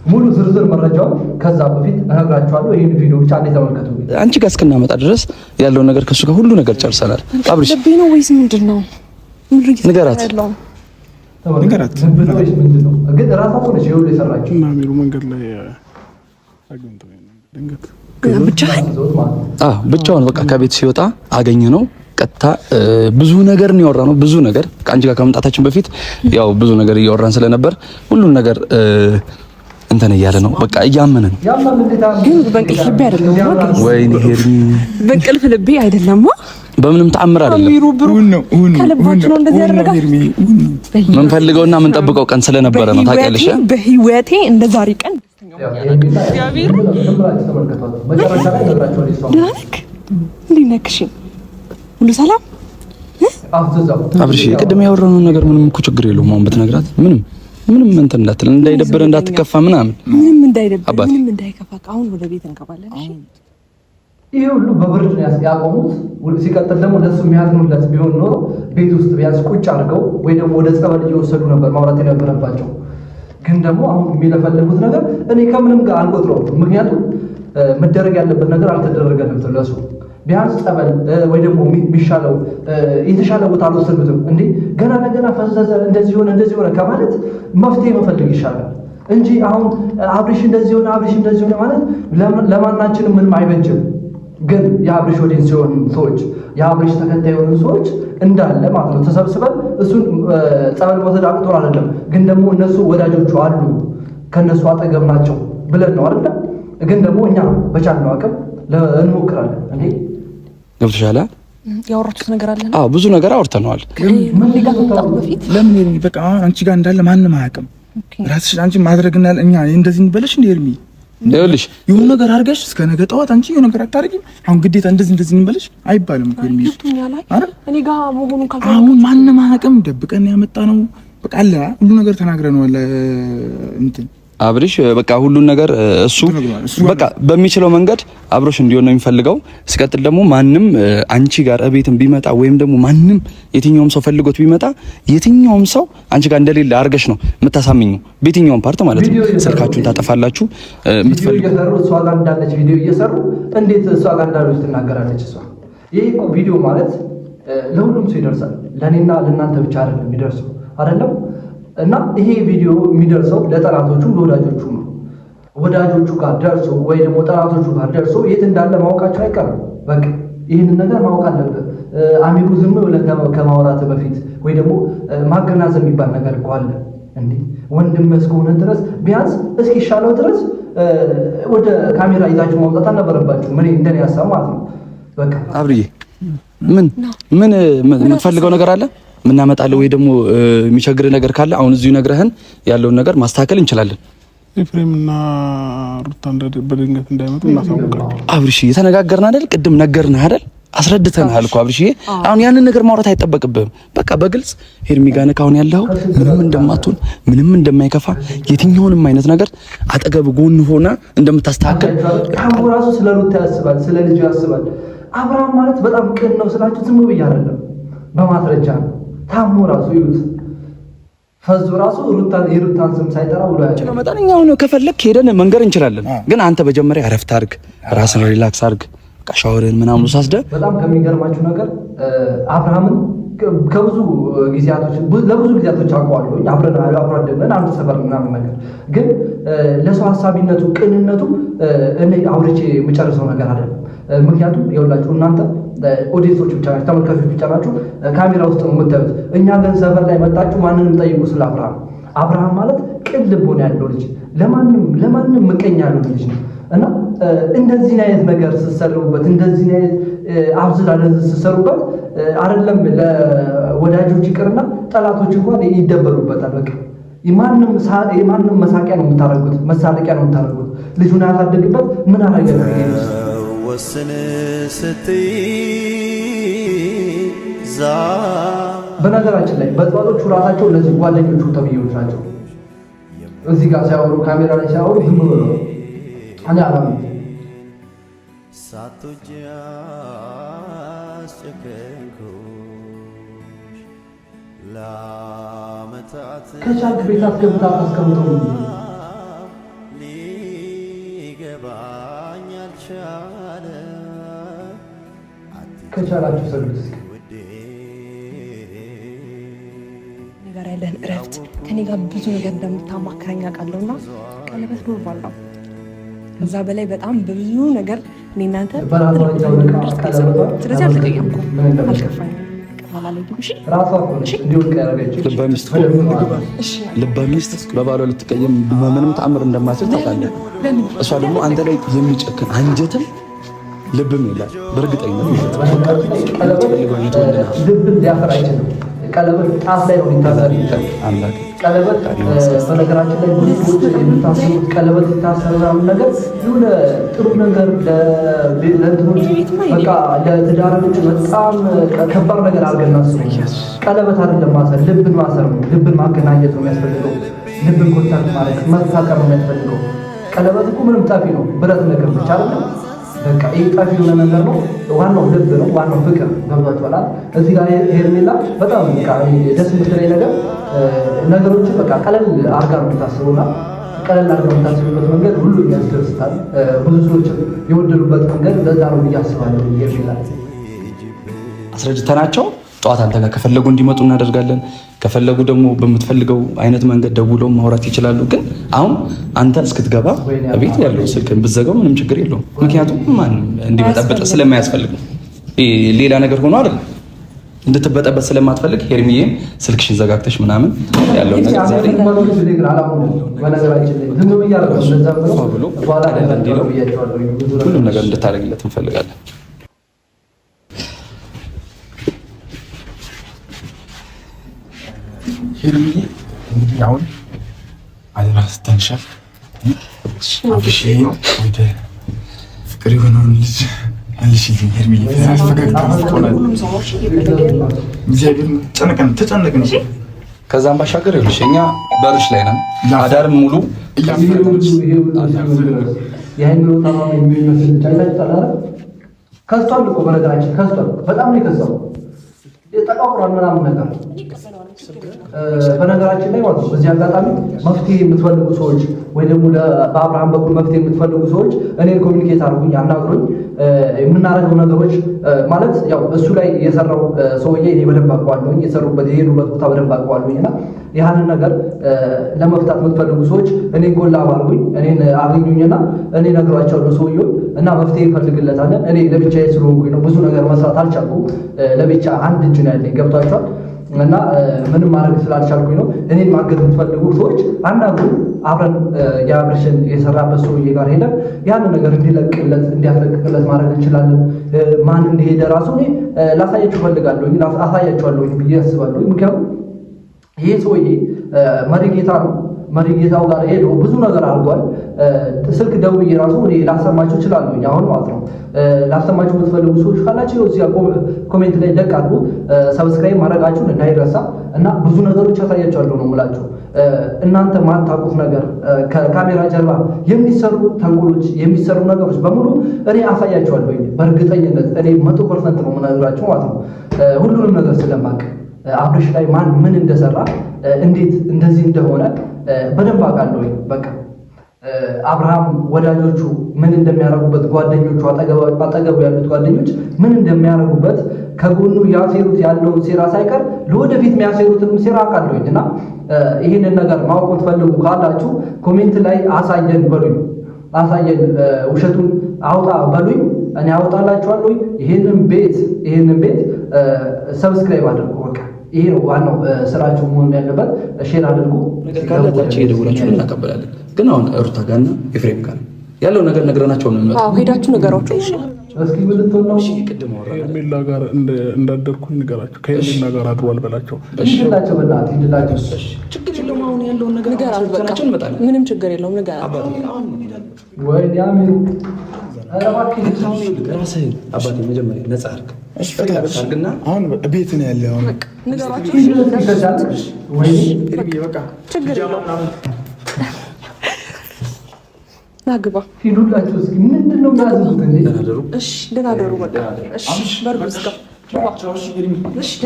ሙሉ ዝርዝር መረጃው ከዛ በፊት እነግራችኋለሁ። ይሄን ቪዲዮ ብቻ ተመልከቱ። አንቺ ጋር እስከናመጣ ድረስ ያለው ነገር ከሱ ጋር ሁሉ ነገር ጨርሰናል። አብርሽ ልብ ነው ወይስ ምንድነው? ንገራት ወይስ ምንድነው? ግን ራሷ ሆነች ይሁን የሰራችው እና ሚሩ መንገድ ላይ አግኝተው ድንገት ብቻውን በቃ ከቤት ሲወጣ አገኘ ነው። ቀጥታ ብዙ ነገር ነው ያወራነው። ብዙ ነገር ከአንቺ ጋር ከመምጣታችን በፊት ያው ብዙ ነገር እያወራን ስለነበር ሁሉን ነገር እንትን እያለ ነው በቃ እያመነን። ግን በእንቅልፍ ልቤ አይደለም ወይኔ ሄርሚ፣ በእንቅልፍ ልቤ አይደለም። በምንም ተአምር አይደለም። ከልባችሁ ነው እንደዚህ ያደረጋችሁ። ምን ፈልገውና ምን ጠብቀው ቀን ስለነበረ ነው ታውቂያለሽ። በህይወቴ እንደ ዛሬ ቀን እግዚአብሔር ሁሉ ሰላም አብርሽ፣ ቅድም ያወራነው ነገር ምንም እኮ ችግር የለውም። አሁን ብትነግራት ምንም እንትን እንዳትል እንዳይደብር እንዳትከፋ ምናምን ምንም እንዳይደብር ምንም እንዳይከፋ አሁን ወደ ቤት እንገባለን። እሺ ይሄ ሁሉ በብርድ ያቆሙት። ሲቀጥል ደግሞ ለሱ የሚያዝኑለት ቢሆን ኖሮ ቤት ውስጥ ቢያንስ ቁጭ አድርገው ወይ ደግሞ ወደ ጸበል እየወሰዱ ነበር ማውራት የነበረባቸው። ግን ደግሞ አሁን የሚለፈልጉት ነገር እኔ ከምንም ጋር አልቆጥረውም። ምክንያቱም መደረግ ያለበት ነገር አልተደረገለትም ለሱ። ቢያንስ ጸበል ወይ ደግሞ የሚሻለው የተሻለ ቦታ አልወሰዱትም እንዴ? ገና ለገና ፈዘዘ እንደዚህ ሆነ ከማለት መፍትሄ መፈልግ ይሻላል እንጂ አሁን አብርሽ እንደዚህ ሆነ ማለት ለማናችንም ምንም አይበጅም። ግን የአብርሽ ወዲን ሲሆን ሰዎች የአብርሽ ተከታይ የሆኑ ሰዎች እንዳለ ማለት ነው ተሰብስበን እሱን ጸበል መውሰድ አቅቶን አይደለም። ግን ደግሞ እነሱ ወዳጆቹ አሉ ከነሱ አጠገብ ናቸው ብለን ነው አይደል? ግን ደግሞ እኛ በቻልነው አቅም እንሞክራለን እንዴ። ገብቶሻል? ያወራችሁት ነገር አለ? አዎ ብዙ ነገር አውርተናል። ምን ሊጋጣው በፊት ለምን በቃ አንቺ ጋር እንዳለ ማንም አያውቅም። ራስሽ አንቺ ማድረግና እኛ እንደዚህ እንበለሽ እንደ ኤርሚ ይኸውልሽ የሆነ ነገር አድርገሽ እስከ ነገ ጠዋት አንቺ የሆነ ነገር አታርጊም። አሁን ግዴታ እንደዚህ እንበለሽ አይባልም እኮ ኤርሚ። እኔ ጋር መሆኑን ካልተናገርኩ አሁን ማንም አያውቅም። ደብቀን ያመጣ ነው በቃ አለ ሁሉ ነገር ተናግረነዋል እንትን አብርሽ በቃ ሁሉን ነገር እሱ በቃ በሚችለው መንገድ አብሮሽ እንዲሆን ነው የሚፈልገው። ሲቀጥል ደግሞ ማንም አንቺ ጋር እቤትም ቢመጣ ወይም ደግሞ ማንም የትኛውም ሰው ፈልጎት ቢመጣ የትኛውም ሰው አንቺ ጋር እንደሌለ አርገሽ ነው የምታሳምኙ። በየትኛውም ፓርት ማለት ነው። ስልካችሁን ታጠፋላችሁ። የምትፈልጉ እሷ ጋር እንዳለች ቪዲዮ እየሰሩ እንዴት እሷ ጋር እንዳለች ትናገራለች? እሷ ይሄ እኮ ቪዲዮ ማለት ለሁሉም ሰው ይደርሳል። ለኔና ለእናንተ ብቻ አይደለም የሚደርሰው አይደለም። እና ይሄ ቪዲዮ የሚደርሰው ለጠላቶቹ ለወዳጆቹ ነው። ወዳጆቹ ጋር ደርሶ ወይ ደግሞ ጠላቶቹ ጋር ደርሶ የት እንዳለ ማወቃቸው አይቀርም። በቃ ይህንን ነገር ማወቅ አለበት። አሚሩ ዝም ብለህ ከማውራት በፊት ወይ ደግሞ ማገናዘብ የሚባል ነገር እኮ አለ እንዴ። ወንድም እስከሆነ ድረስ ቢያንስ እስኪሻለው ድረስ ወደ ካሜራ ይዛችሁ ማውጣት አልነበረባችሁ። ምን እንደኔ ሀሳብ ማለት ነው። በቃ አብርዬ ምን የምትፈልገው ነገር አለ ምናመጣለው ወይ ደግሞ የሚቸግር ነገር ካለ አሁን እዚሁ ነግረህን ያለውን ነገር ማስተካከል እንችላለን። ኤፍሬምና ሩታ በድንገት እንዳይመጡ እናሳውቃለን። አብርሽ የተነጋገርን አይደል? ቅድም ነገርንህ አይደል? አስረድተናል እኮ አብርሽ። አሁን ያንን ነገር ማውራት አይጠበቅብህም። በቃ በግልጽ ሄርሚ ጋር ነህ አሁን ያለው ምንም እንደማትሆን ምንም እንደማይከፋ የትኛውንም አይነት ነገር አጠገብ ጎን ሆና እንደምታስተካክል አሁን ራሱ ስለ ሩታ ያስባል፣ ስለ ልጁ ያስባል። አብርሃም ማለት በጣም ቅን ነው ስላችሁ ዝም ብዬ አይደለም በማስረጃ ነው። ታሞ ራሱ ይሉት ፈዙ ራሱ የሩታን ስም ሳይጠራ ብሎ ያለው መጠነኛው ነው። ከፈለክ ሄደን መንገር እንችላለን። ግን አንተ መጀመሪያ አረፍት አድርግ፣ ራስን ሪላክስ አድርግ። ሻወርን ምናምን ወስደ በጣም ከሚገርማችሁ ነገር አብርሃምን ከብዙ ለብዙ ጊዜያቶች አውቀዋለሁ። አብረን አደግን አንድ ሰፈር ምናምን ነገር ግን ለሰው ሀሳቢነቱ ቅንነቱ እኔ አውርቼ የምጨርሰው ነገር አይደለም። ምክንያቱም የሁላችሁ እናንተ ኦዲየንሶች ብቻ ናችሁ፣ ተመልካቾች ብቻ ናችሁ። ካሜራ ውስጥ ነው የምታዩት። እኛ ግን ሰፈር ላይ መጣችሁ ማንንም ጠይቁ ስለ አብርሃም ማለት ቅን ልቦና ያለው ልጅ፣ ለማንም ምቀኛ ያለው ልጅ ነው እና እንደዚህ አይነት ነገር ስትሰሩበት እንደዚህ አይነት አብዝላለን ስትሰሩበት አይደለም ለወዳጆች ይቅርና ጠላቶች እንኳን ይደበሩበታል። በቃ የማንም መሳቂያ ነው የምታረጉት፣ መሳለቂያ ነው የምታረጉት። ልጁን ያሳደግበት ምን አረገ ነው ይሄ ወስን ስትይ በነገራችን ላይ በጥባጦቹ ራሳቸው እነዚህ ጓደኞቹ ተብዬዎች ናቸው። እዚህ ጋር ሲያወሩ ካሜራ ላይ ሲያወሩ ዝም ብሎ እኔ አላም ሳቶጂ አስጨከንኩሽ ለዓመታት ከቻልክ ቤት አስገብታ አስቀምጠው ከቻላችሁ ሰርቪስ ነገር ያለን እረፍት ከኔ ጋር ብዙ ነገር እንደምታማክረኝ አውቃለሁና ቀለበት ኖርማል ነው። ከዛ በላይ በጣም ብዙ ነገር እኔ እናንተ ስለዚህ አልተቀየምኩም፣ አልከፋኝም። ልበ ሚስት በባሏ ልትቀየም በምንም ተአምር እንደማትችል ታውቃለህ። እሷ ደግሞ አንተ ላይ የሚጨክን አንጀትም ልብም የላት በእርግጠኝነት ልብን ሊያፈራ አይችልም። ቀለበት ጣት ላይ ነው የሚታሰር። ቀለበት በነገራችን ላይ ብዙ ሰዎች የምታስቡት ቀለበት የታሰረ ምናምን ነገር የሆነ ጥሩ ነገር ለእንትኖች በቃ ለትዳሮች በጣም ከባድ ነገር አድርገን እናስበው። ቀለበት አይደለም ማሰር፣ ልብን ማሰር ነው። ልብን ማገናኘት ነው የሚያስፈልገው። ልብን ኮንታክት ማለት መታቀር ነው የሚያስፈልገው። ቀለበት እኮ ምንም ጠፊ ነው፣ ብረት ነገር ብቻ አይደለም። በቃ ይሄ ጠፊ የሆነ ነገር ነው። ዋናው ልብ ነው፣ ዋናው ፍቅር ገብቷችኋል። እዚህ ጋር ሄርሜላ በጣም በቃ ደስ የምትለኝ ነገር ነገሮችን በቃ ቀለል አድርጋ ነው የምታስበውና ቀለል አድርጋ የምታስብበት መንገድ ሁሉ ያስደስታል። ብዙ ሰዎች የወደዱበት መንገድ ለዛ ነው ብዬ አስባለሁ። ሄርሜላ አስረድተናቸው ጠዋት አንተ ጋር ከፈለጉ እንዲመጡ እናደርጋለን። ከፈለጉ ደግሞ በምትፈልገው አይነት መንገድ ደውለው ማውራት ይችላሉ። ግን አሁን አንተ እስክትገባ ቤት ያለው ስልክን ብትዘጋው ምንም ችግር የለውም። ምክንያቱም ማንም እንዲበጠበጥ ስለማያስፈልግ ነው። ሌላ ነገር ሆኖ አይደለም፣ እንድትበጠበጥ ስለማትፈልግ ሄርሚዬም ስልክሽን ዘጋግተሽ ምናምን ያለው ነገር ዛሬ ሁሉም ነገር እንድታደርግለት እንፈልጋለን። ሄርሚዬ እንግዲህ አሁን አደራ ስተንሻል አብሽ ወደ ፍቅር የሆነውን ልጅ መልሽልኝ ሄርሚዬ። ፈገግታ ሆናል። እግዚአብሔር ተጨነቅን። ከዛም ባሻገር ይኸውልሽ እኛ በርሽ ላይ ነን። አዳርም ሙሉ የሃይምሮ ታማሚ የሚመስል ቻይታ ከስቷል እኮ በነገራችን ከስቷል። በጣም ነው የከሳው። ተቃቁሯል ምናምን ነገር በነገራችን ላይ ማለት ነው። በዚህ አጋጣሚ መፍትሄ የምትፈልጉ ሰዎች ወይ ደግሞ በአብርሃም በኩል መፍትሄ የምትፈልጉ ሰዎች እኔን ኮሚኒኬት አድርጉኝ፣ አናግሩኝ። የምናደርገው ነገሮች ማለት ያው እሱ ላይ የሰራው ሰውዬ እኔ በደንብ አውቀዋለሁኝ፣ የሄዱበት ቦታ በደንብ አውቀዋለሁኝ እና ያንን ነገር ለመፍታት የምትፈልጉ ሰዎች እኔን ጎላ አድርጉኝ፣ እኔን አገኙኝና እኔ ነግሯቸዋለሁ ሰውዬውን እና መፍትሄ እንፈልግለታለን። እኔ ለብቻዬ ስለሆንኩኝ ነው ብዙ ነገር መስራት አልቻልኩም። ለብቻ አንድ እጅ ነው ያለኝ ገብቷቸዋል። እና ምንም ማድረግ ስላልቻልኩኝ ነው። እኔን ማገዝ የምትፈልጉ ሰዎች አናግሩ። አብረን የአብርሽን የሰራበት ሰውዬ ጋር ሄደን ያንን ነገር እንዲያስለቅቅለት ማድረግ እንችላለን። ማን እንደሄደ ራሱ እኔ ላሳያችሁ ፈልጋለሁ፣ አሳያችኋለሁ ብዬ አስባለሁ። ምክንያቱም ይሄ ሰውዬ መሪጌታ ነው። መሪጌታው ጋር ሄዶ ብዙ ነገር አድርጓል። ስልክ ደውዬ ራሱ እኔ ላሰማችሁ እችላለሁ አሁን ማለት ነው። ላሰማችሁ የምትፈልጉ ሰዎች ካላችሁ እዚህ ኮሜንት ላይ ደቅ አድርጉ። ሰብስክራይብ ማድረጋችሁን እንዳይረሳ እና ብዙ ነገሮች ያሳያችኋለሁ ነው የምላችሁ። እናንተ ማታውቁት ነገር ከካሜራ ጀርባ የሚሰሩ ተንኮሎች፣ የሚሰሩ ነገሮች በሙሉ እኔ አሳያችኋለሁ በእርግጠኝነት። እኔ 100% ነው የምነግራችሁ ማለት ነው። ሁሉንም ነገር ስለማውቅ አብርሽ ላይ ማን ምን እንደሰራ እንዴት እንደዚህ እንደሆነ በደንብ አውቃለሁ። በቃ አብርሃም ወዳጆቹ ምን እንደሚያደርጉበት፣ ጓደኞቹ አጠገቡ ያሉት ጓደኞች ምን እንደሚያደርጉበት፣ ከጎኑ ያሴሩት ያለውን ሴራ ሳይቀር ለወደፊት የሚያሴሩትን ሴራ አውቃለሁኝ እና ይህንን ነገር ማወቅ ትፈልጉ ካላችሁ ኮሜንት ላይ አሳየን በሉኝ። አሳየን፣ ውሸቱን አውጣ በሉኝ። እኔ አውጣላችኋለሁ። ይሄንን ቤት ሰብስክራይብ አድርጉ። በቃ ይሄ ነው ዋናው ስራችሁ መሆን ያለበት። ሼር አድርጉ። ካላችሁ የደውላችሁ እናቀበላለን። ግን አሁን ሩታ ጋርና ኤፍሬም ጋር ያለው ነገር ነግረናቸው ነው የሚመጣው። ሄዳችሁ ነገራችሁ። እስኪ ምን ልትሆን ነው? ሄርሜላ ጋር እንዳደርኩኝ ንገራቸው። ከሄርሜላ ጋር አድሯል በላቸው። እሺላቸው በእናትህ ሂድላቸው። ችግር የለውም። አሁን ያለውን ነገር ንገራቸው። እንመጣለን። ምንም ችግር የለውም። ንገራቸው። ወይኔ አሚሩ ራስህን አባቴ መጀመሪያ ነፃ አድርግ። አሁን ቤት ነው ያለ። አሁን ናግባ ሂዱላችሁ። እስኪ ምንድን ነው የሚያዝኑት? ደህና ደሩ። በቃ በርዱ እስከ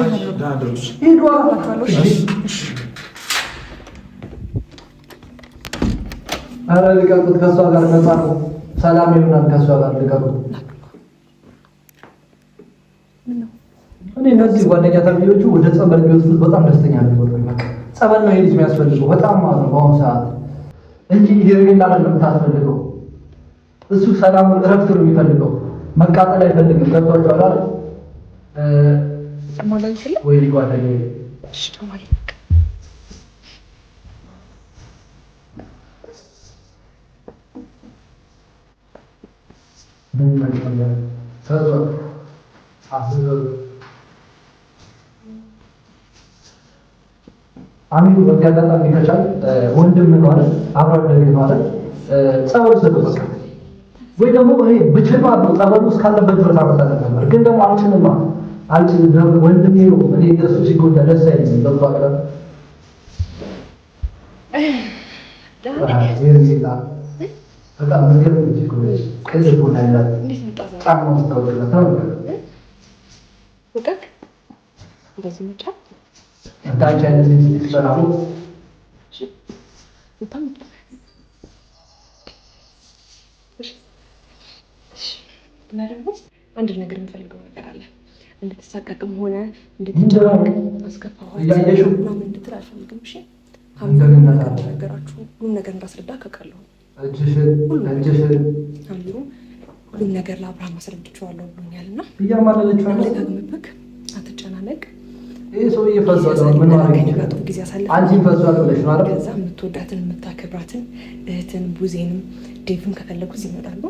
ኧረ ልቀቁት። ከእሷ ጋር ነፃ ነው። ሰላም ይሆናል። ከእሷ ጋር ልቀቁት። እኔ እነዚህ ጓደኛ ተብዬዎቹ ወደ ጸበል ቢወስዱት በጣም ደስተኛ ነበርኩኝ። በቃ ጸበል ነው የልጅ የሚያስፈልገው በጣም ማለት ነው በአሁኑ ሰዓት እንጂ ሄርሜላ አይደለም የምታስፈልገው። እሱ ሰላሙን እረፍት ነው የሚፈልገው፣ መቃጠል አይፈልግም። ገብቷችኋል አይደል? ወይ ጓደኛዬ አሚሩ በዚህ አጋጣሚ ከቻል ወንድም ማለት አብሮ አደግ ማለት ጸበል ስለበቃ ወይ ደግሞ ይሄ ብችል ማለት ነው ጸበሉ እስካለበት ድረስ አመጣጥ ነበር። ግን ደግሞ አልችልም ወንድሜ ነው እኔ እሱ ሲጎዳ ደስ አይለኝም። በቃ በጣም ነገር ነው ይችላል ከዚህ ቦታ ያላት ጫማ ተወደለ ወጣክ እንደዚህ መጣ አንዳች አይነት ይሰራሉ። አንድ ነገር የምፈልገው ነገር አለ። እንድትሳቀቅም ሆነ እንድትጨነቅ አስከፋዋለሁ ምናምን እንድትል አልፈልግም። እሺ ነገራችሁ ሁሉም ነገር እንዳስረዳ ከቃለሁ ሁሉም ነገር ለአብርሃም አስረድቼዋለሁ ብሎኛልና አልደጋግምብህ፣ አትጨናነቅ። ይሄ ሰው እየፈዘዘ ነው። ምን ማለት ጊዜ አሳልፈን አንቺን ፈዘዘ ብለሽ ነው አይደል? ከዛ የምትወዳትን የምታከብራትን እህትን ቡዜንም ዴቭን ከፈለጉ ይመጣሉ።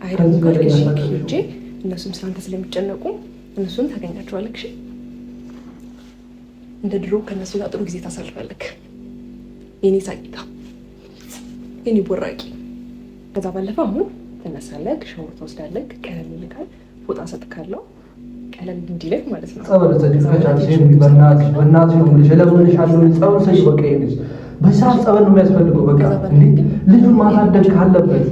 አይደለም ካልከሽ ሄጄ እነሱም ስላንተ ስለሚጨነቁ እነሱን ታገኛቸዋለህ። እሺ እንደ ድሮ ከነሱ ጋር ጥሩ ጊዜ ታሳልፋለህ። የኔ ሳቂታ፣ የኔ ቦራቂ። ከዛ ባለፈ አሁን ትነሳለህ፣ ሻወር ትወስዳለህ፣ ቀለም ይልካል፣ ፎጣ ሰጥካለሁ ቀለም እንዲለቅ ማለት ነው። ጸበል ተከታታይ በእናትሽ ነው የምልሽ። እለምንሻለሁ ጸበል ሰጪ በቃ ይሄንስ በሰዓት ጸበል ነው የሚያስፈልገው። በቃ ልጁን ማሳደግ ካለበት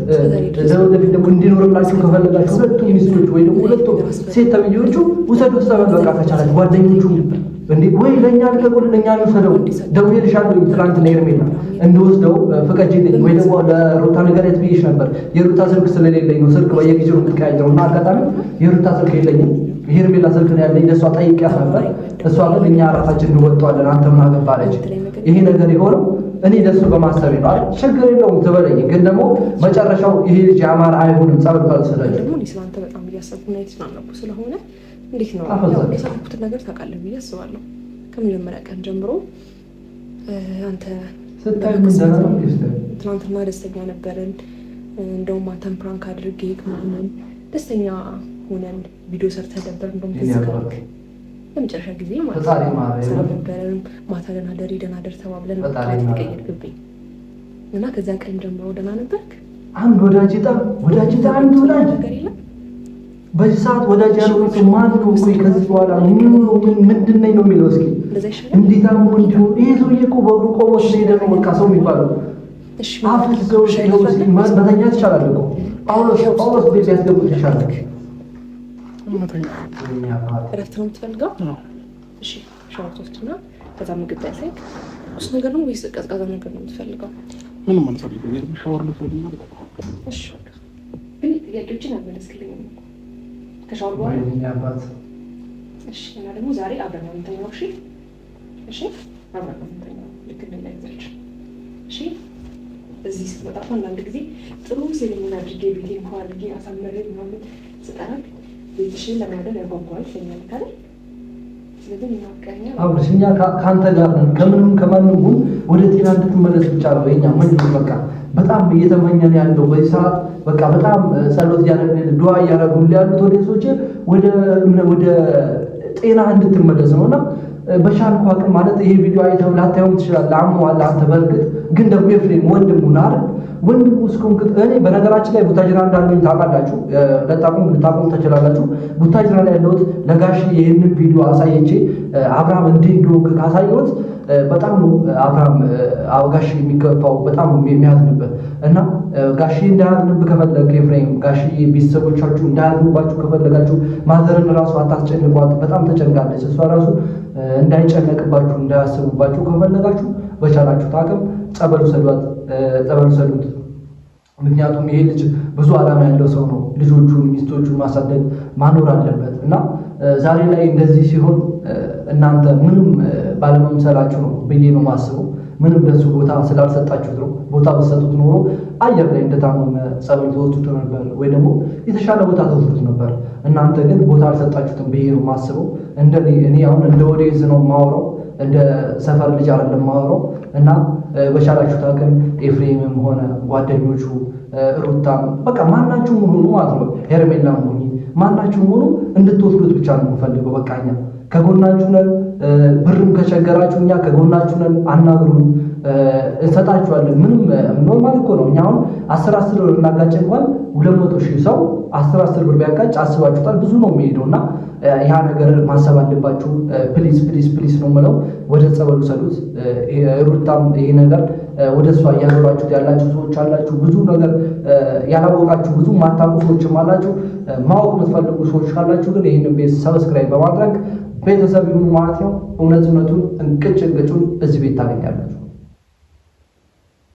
ለወደፊት ደግሞ እንዲኖርላችሁ ከፈለጋችሁ ሁለቱ ሚስቶች ወይ ደግሞ ሁለቱ ሴት ተብዬዎቹ ውሰዱት ጸበል። በቃ ከቻላችሁ ጓደኞቹ እንዴ ወይ ለኛ ልቀቁል፣ ለኛ ልውሰደው። ደውዬልሻለሁ ትናንትና ሄርሜላ እንደወስደው ፍቀጂልኝ ወይ ደግሞ ለሩታ ንገሪያት ብዬሽ ነበር። የሩታ ስልክ ስለሌለኝ ነው ስልክ በየጊዜው የምትቀያየረው እና አጋጣሚ የሩታ ስልክ የለኝም። ሄርሜላ ስልክ ነው ያለኝ። ለእሷ ጠይቂያት ነበር። እሷ ግን እኛ ራሳችን እንወጣዋለን አንተ ምን አገባለች። ይሄ ነገር የሆነው እኔ ደሱ በማሰብ ነው አይደል? ችግር የለውም ትበለኝ። ግን ደግሞ መጨረሻው ይሄ ልጅ አማራ አይሆንም። ጸበል ካልሰለኝ ደግሞ ስለአንተ በጣም እያሰብኩ ነው የተናነቁ ስለሆነ እንዴት ነው የሰራኩትን ነገር ታውቃለህ ብዬ አስባለሁ። ከመጀመሪያ ቀን ጀምሮ አንተ ትናንትና ደስተኛ ነበርን። እንደውም አንተን ፕራንክ አድርጌ ምናምን ደስተኛ ሆነን ቪዲዮ ሰርተህ ነበር። እንደውም ተዘጋግ ለመጨረሻ ጊዜ ማለት ነበረን። ማታ ደህና ደር ተባብለን ተቀየርክብኝ እና ከዛ ቀን ጀምሮ ደህና ነበርክ። አንድ ወዳጅታ አንድ ወዳጅ ነገር የለም በዚህ ሰዓት ወዳጅ ያልኩት ማን ነው? ቆይ ከዚህ በኋላ ምንድን ነው የሚለው? እስኪ እንዴት አሁን እንዲሁ ይሄ ሰውዬ እኮ በእግሩ ቆሞ ስለሄደ ነው በቃ ሰው የሚባለው። አፍት ሰው መተኛት ይቻላል እኮ ጳውሎስ ቤት ያስገቡት ይቻላል። እረፍት ነው የምትፈልገው? እሺ ሻወር ትወስድና ከዛ ምግብ ያሳይ እሱ ነገር ነው ወይስ ቀዝቃዛ ነገር ነው የምትፈልገው? ምንም አልፈልግም። ሻወር ልትወስድና እሺ ግን ጥያቄዎችን አልመለስክልኝም እኮ ከሻወር በኋላ እሺ። እና ደግሞ ዛሬ አብረን ነው የምንተኛው። እሺ አብረን ነው የምንተኛው ልክ እንደላይዛችን። እሺ እዚህ ስትመጣ አንዳንድ ጊዜ ጥሩ ሴሪሞኒ አድርጌ ቤቴ እንኳን አድርጌ አሳመሬ ምናምን ስጠራቅ ቤትሽን ለማደር ያጓጓል ይለኛል ካለ ስለዚህ እናቀኛ እኛ ከአንተ ጋር ነን። ከምንም ከማንም ሁን ወደ ጤና እንድትመለስ ብቻ ነው የኛ ምንድን በቃ በጣም እየተመኘን ያለው በዚህ ሰዓት በቃ በጣም ጸሎት እያደረግን ዱዓ እያደረጉልን ያሉት ወደ ሰዎች ወደ ጤና እንድትመለስ ነውና በሻልኩ አቅም ማለት ይሄ ቪዲዮ አይተው ላታየውም ትችላለህ። አሞሃል አንተ በርግጥ ግን ደግሞ ኤፍሬም ወንድሙ ናር ወንድሙ እስኮንክ እኔ በነገራችን ላይ ቡታጅራ እንዳለኝ ታውቃላችሁ። ልታቁም ትችላላችሁ። ቡታጅራ ላይ ያለሁት ለጋሽ ይህንን ቪዲዮ አሳየቼ አብርሃም እንዲህ እንደሆንክ ካሳየሁት በጣም ነው አብርሃም ጋሽ የሚገፋው በጣም የሚያዝንበት እና ጋሽ እንዳያዝንብ ከፈለግ ኤፍሬም ጋሽ ቤተሰቦቻችሁ እንዳያዝኑባችሁ ከፈለጋችሁ ማዘርን ራሱ አታስጨንቋት። በጣም ተጨንቃለች እሷ ራሱ እንዳይጨነቅባችሁ እንዳያስቡባችሁ ከፈለጋችሁ በቻላችሁ ታቅም ጸበሉ ሰዱት። ምክንያቱም ይሄ ልጅ ብዙ ዓላማ ያለው ሰው ነው። ልጆቹን ሚስቶቹን ማሳደግ ማኖር አለበት እና ዛሬ ላይ እንደዚህ ሲሆን እናንተ ምንም ባለመምሰላችሁ ነው ብዬ ነው የማስበው። ምንም ለሱ ቦታ ስላልሰጣችሁት ነው። ቦታ በሰጡት ኖሮ አየር ላይ እንደታመመ ጸበል ተወስዱት ነበር፣ ወይ ደግሞ የተሻለ ቦታ ተወስዱት ነበር። እናንተ ግን ቦታ አልሰጣችሁትም ብዬ ነው የማስበው። እኔ አሁን እንደ ወዴዝ ነው የማወራው፣ እንደ ሰፈር ልጅ አይደለም የማወራው። እና በቻላችሁት አቅም ኤፍሬምም ሆነ ጓደኞቹ ሩታም በቃ ማናችሁም ሆኑ ማለት ነው፣ ሄርሜላም ሆኑ ማናችሁም ሆኑ እንድትወስዱት ብቻ ነው የምፈልገው። በቃ እኛ ከጎናችሁ ነን። ብርም ከቸገራችሁ እኛ ከጎናችሁ ነን። አናግሩን፣ እንሰጣችኋለን። ምንም ኖርማል እኮ ነው። እኛ አሁን 10 ብር እናጋጭ እንኳን 200,000 ሰው 10 ብር ቢያጋጭ አስባችሁታል፣ ብዙ ነው የሚሄደው። እና ያ ነገር ማሰብ አለባችሁ። ፕሊዝ ፕሊዝ ፕሊዝ ነው የምለው፣ ወደ ጸበሉ ሰዱት። ሩታም ይሄ ነገር ወደ እሷ እያዞራችሁት ያላችሁ ሰዎች አላችሁ፣ ብዙ ነገር ያላወቃችሁ ብዙ ማታውቁ ሰዎችም አላችሁ። ማወቅ የምትፈልጉ ሰዎች ካላችሁ ግን ይህንን ቤት ሰብስክራይብ በማድረግ ቤተሰብ ይሁኑ ማለት ነው። እውነቱን እንቅጭ እንቅጩን እዚህ ቤት ታገኛላችሁ።